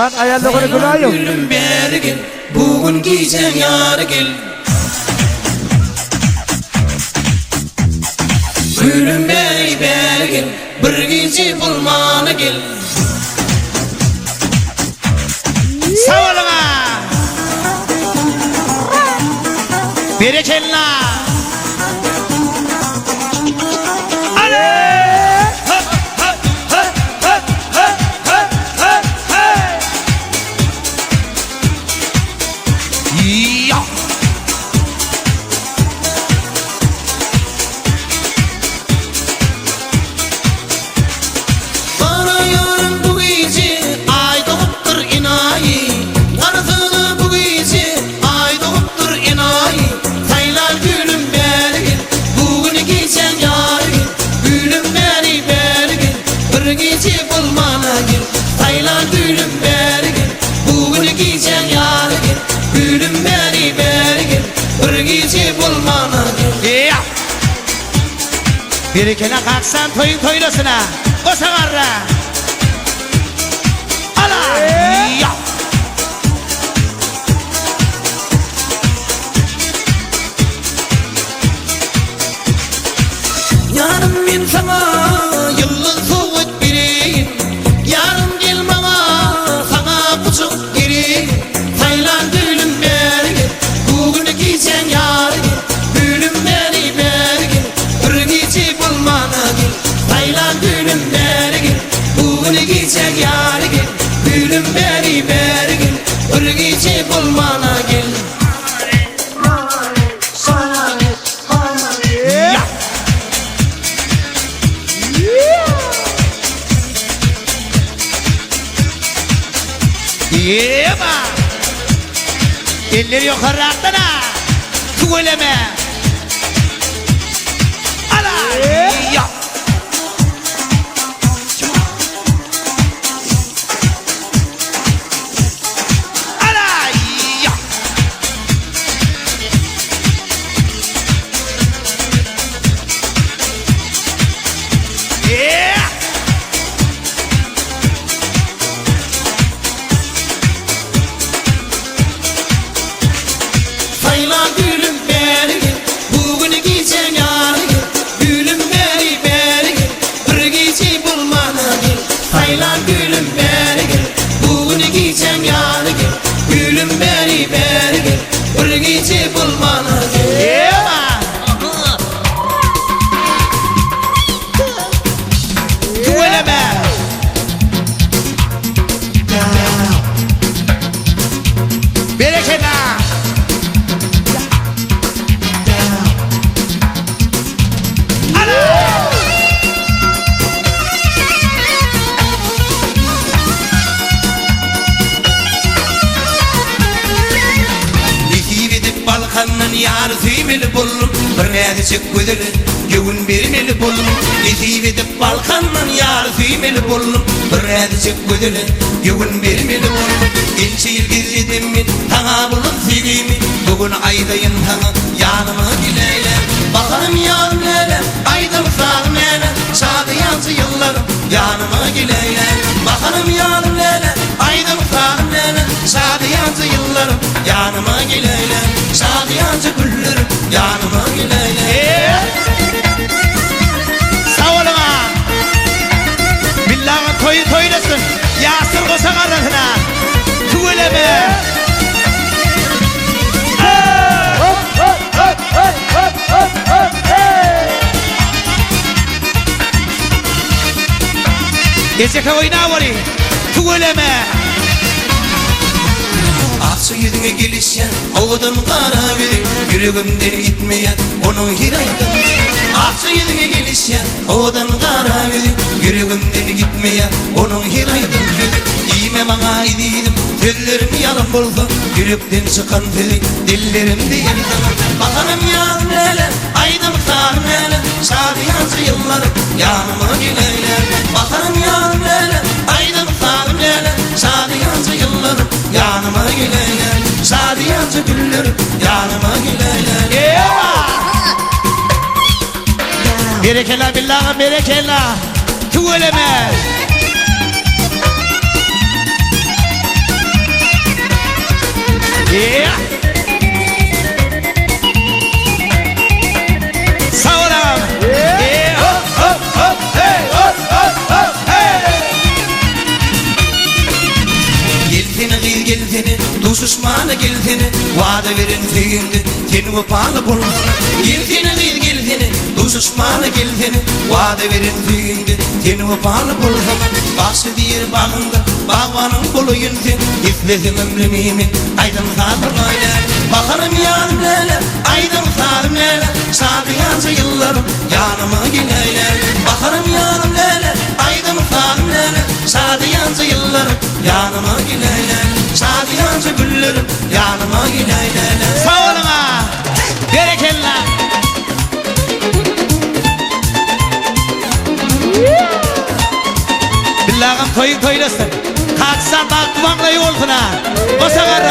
Aman ayarlığı günahı Gülüm beri gel, bugün giysen yarı gel. Gülüm beri gel, bir giysi bulmana gel. Sağ olun ha. Berekellah. Berekene kalksan toyun toylasın ha. O samarra. Ala. Ya. Yarım ben sana yıldız soğuk biriyim. Yarım gel bana sana buçuk gireyim. Taylan gülüm beri gel, bugün giysen yarı gel. Gülüm beri gel, bir giysi bulmana gel. Taylan gülüm beri gel, bugün giysen yarı gel. Gülüm beri gel, bir giysi bulmana gel. Yema. Elleri yukarı attına. Tuğleme. Ala. Ya. Ala. Ya. Yeah. Taylan gülüm beri gel, bugün giysen yarı gel. Gülüm beri gel, bir giysi bulmana gel. Taylan gülüm beri gel, bugün giysen yarı gel. Gülüm beri gel, bir giysi bulmana gel. Yema. Tuğleme. Bereketler. Balkanın yar tüymeli buldum, bir neydi çık güdülü, güvün birmeli buldum. Nefib edip Balkanın yar tüymeli buldum, bir neydi çık güdülü, güvün birmeli buldum. İlçeyir gizledim min, tana bulun sevgimi, bugün aydayın tana, yanıma gileyle. Bakalım yanım neyle, aydım sağım neyle, sadı yansı yıllarım, yanıma gileyle. Bakalım yanım neyle, aydım sağım neyle, sadı yansı yıllarım, yanıma gileyle. Sadı yansı güllerim, yanıma gileyle. Sağ olun ha. Billahi toyu toylasın. Yasır kosan arasına. Tuğleme. Ezeka oyna var. Tuğleme. Aksı yüzüne gelişen oğudun kara biri, yüreğimden gitmeyen onun hiraydım. Aksı yüzüne gelişen oğudun kara biri, yüreğimden gitmeyen onun hiraydım. İyime bana idiydim, sözlerim yalan buldu, yürekten çıkan sözü dillerim diyelim. Bakalım yanım neler, aydım sarım neler, sadı yansı yıllarım, yanıma gileyle. Bakalım yanım neler, aydım sarım neler, sadı yansı yıllarım, yanıma gileyle. Sadı yansı güllerim, yanıma gileyle. Berekela billahi berekela. Tuğleme. geldini, duşuşmana geldini, vada verin tüyündü, ten vefalı bul. Geldini, duşuşmana geldini, vada verin tüyündü, ten vefalı bul. Başı diyer bağında, bağvanın buluyundu, ifledim ömrümümin, aydın kaldım öyle. Bakarım yanım lele, aydın kaldım lele, sadıyanca yıllarım yanıma gileyle. Bakarım yanım lele, aydın kaldım lele, sadıyanca yıllarım yanıma gileyle. Sadıyanca güllerim yanıma gileyle. Sağ olun ha. Berekeller. Billahım toyun toylasın. Kaçsan bak dumanla yolsun ha. O sefer